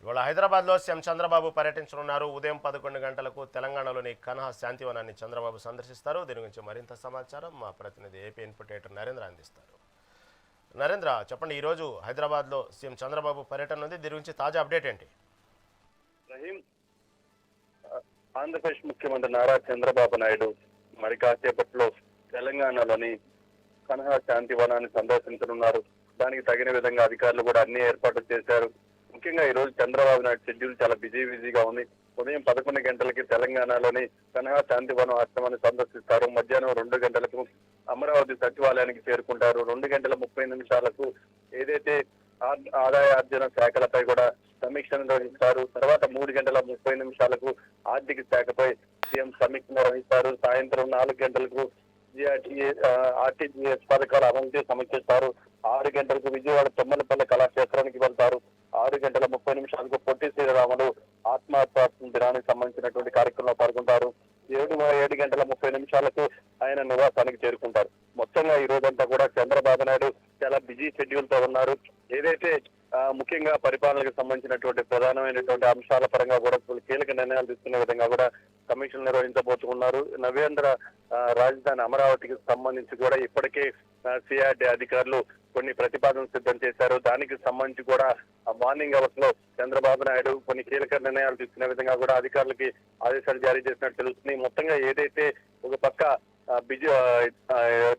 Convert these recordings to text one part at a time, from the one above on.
ఇవాళ హైదరాబాద్లో సీఎం చంద్రబాబు పర్యటించనున్నారు. ఉదయం 11 గంటలకు తెలంగాణలోని కన్హా శాంతివనాన్ని చంద్రబాబు సందర్శిస్తారు. దీని గురించి మరింత సమాచారం మా ప్రతినిధి ఏపీ ఇన్పుట్ ఎడిటర్ నరేంద్ర అందిస్తారు. నరేంద్ర, చెప్పండి, ఈరోజు హైదరాబాద్లో సీఎం చంద్రబాబు పర్యటన ఉంది. దీని గురించి తాజా అప్డేట్ ఏంటి? రహీం, ఆంధ్రప్రదేశ్ ముఖ్యమంత్రి నారా చంద్రబాబు నాయుడు మరి కాసేపట్లో తెలంగాణలోని కన్హా శాంతివనాన్ని సందర్శించనున్నారు. దానికి తగిన విధంగా అధికారులు కూడా అన్ని ఏర్పాట్లు చేశారు. ముఖ్యంగా ఈ రోజు చంద్రబాబు నాయుడు షెడ్యూల్ చాలా బిజీగా ఉంది. ఉదయం 11 గంటలకి తెలంగాణలోని కన్హా శాంతివనం ఆశ్రమాన్ని సందర్శిస్తారు. మధ్యాహ్నం 2 గంటలకు అమరావతి సచివాలయానికి చేరుకుంటారు. 2:30 ఏదైతే ఆదాయార్జన శాఖలపై కూడా సమీక్ష నిర్వహిస్తారు. తర్వాత 3:30 ఆర్థిక శాఖపై సీఎం సమీక్ష నిర్వహిస్తారు. సాయంత్రం 4 గంటలకు ఆర్టీజీఎస్ పథకాల అమలు సమీక్షిస్తారు. 6 గంటలకు విజయవాడ తొమ్మలపల్లి కళాక్షేత్రానికి వెళ్తారు. 6:30 పొట్టి శ్రీరాములు ఆత్మహత్య దినానికి సంబంధించినటువంటి కార్యక్రమంలో పాల్గొంటారు. 7:30 ఆయన నివాసానికి చేరుకుంటారు. మొత్తంగా ఈ రోజంతా కూడా చంద్రబాబు నాయుడు చాలా బిజీ షెడ్యూల్ తో ఉన్నారు. ఏదైతే ముఖ్యంగా పరిపాలనకు సంబంధించినటువంటి ప్రధానమైనటువంటి అంశాల పరంగా కూడా కీలక నిర్ణయాలు తీసుకునే విధంగా కూడా సమీక్షలు నిర్వహించబోతున్నారు. నవేంద్ర రాజధాని అమరావతికి సంబంధించి కూడా ఇప్పటికే సిఆర్డీ అధికారులు కొన్ని ప్రతిపాదనలు సిద్ధం చేశారు. దానికి సంబంధించి కూడా మార్నింగ్ అవర్స్ లో చంద్రబాబు నాయుడు కొన్ని కీలక నిర్ణయాలు తీసుకునే విధంగా కూడా అధికారులకి ఆదేశాలు జారీ చేసినట్టు తెలుస్తుంది. మొత్తంగా ఏదైతే ఒక పక్క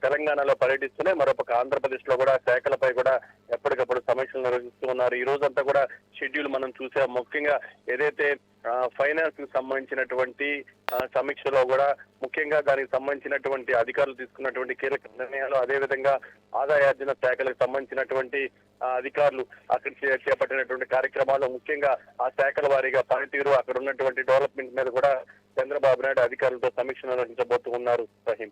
తెలంగాణలో పర్యటిస్తూనే మరోపక్క ఆంధ్రప్రదేశ్ లో కూడా శాఖలపై కూడా ఎప్పటికప్పుడు సమీక్షలు నిర్వహిస్తూ ఉన్నారు. ఈ రోజంతా కూడా షెడ్యూల్ మనం చూసాం. ముఖ్యంగా ఏదైతే ఫైనాన్స్ కి సంబంధించినటువంటి సమీక్షలో కూడా ముఖ్యంగా దానికి సంబంధించినటువంటి అధికారులు తీసుకున్నటువంటి కీలక నిర్ణయాలు, అదేవిధంగా ఆదాయార్జన శాఖలకు సంబంధించినటువంటి అధికారులు అక్కడ చేపట్టినటువంటి కార్యక్రమాలు, ముఖ్యంగా ఆ శాఖల వారీగా పనితీరు, అక్కడ ఉన్నటువంటి డెవలప్మెంట్ మీద కూడా చంద్రబాబు నాయుడు అధికారులతో సమీక్ష నిర్వహించబోతున్నారు. రహీం.